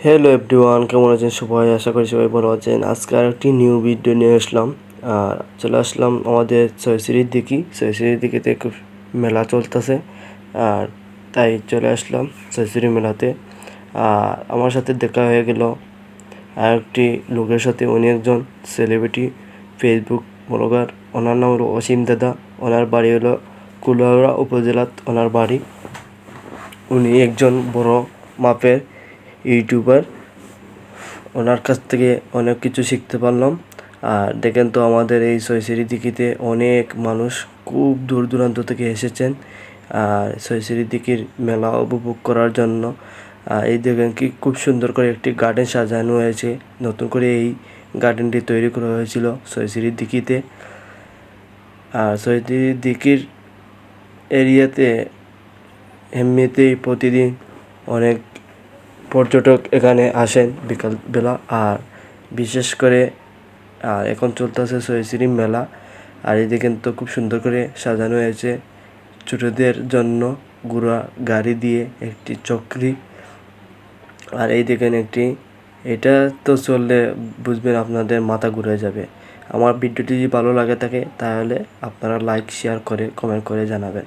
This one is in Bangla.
হ্যালো এভরিওয়ান, কেমন আছেন সবাই? আশা করি সবাই ভালো আছেন। আজকে আর একটি নিউ ভিডিও নিয়ে আসলাম। আর চলে আসলাম আমাদের ছয়শ্রীর দিকিতে খুব মেলা চলতেছে। আর তাই চলে আসলাম ছয়শ্রী মেলাতে। আর আমার সাথে দেখা হয়ে গেল আর একটি লোকের সাথে। উনি একজন সেলিব্রিটি ফেসবুক ব্লগার। ওনার নাম হলো অসীম দাদা। ওনার বাড়ি হলো কুলাউড়া উপজেলাত ওনার বাড়ি। উনি একজন বড় মাপের ইউটিউবার। ওনার কাছ থেকে অনেক কিছু শিখতে পারলাম। আর দেখেন তো, আমাদের এই ছয়শ্রী দিঘিতে অনেক মানুষ খুব দূর দূরান্ত থেকে এসেছেন আর ছয়শ্রী দিঘির মেলা উপভোগ করার জন্য। এই দেখেন কি খুব সুন্দর করে একটি গার্ডেন সাজানো হয়েছে। নতুন করে এই গার্ডেনটি তৈরি করা হয়েছিল ছয়শ্রী দিঘিতে। আর ছয়শ্রী দিঘির এরিয়াতে এমনিতেই প্রতিদিন অনেক পর্যটক এখানে আসেন বিকালবেলা। আর বিশেষ করে এখন চলতেছে ছয়শ্রী মেলা। আর এই দেখেন তো খুব সুন্দর করে সাজানো হয়েছে ছোটদের জন্য ঘোড়া গাড়ি দিয়ে একটি চক্রি। আর এই দেখেন এটা তো চললে বুঝবেন আপনাদের মাথা ঘুরে যাবে। আমার ভিডিওটি যদি ভালো লাগে থাকে তাহলে আপনারা লাইক শেয়ার করে কমেন্ট করে জানাবেন।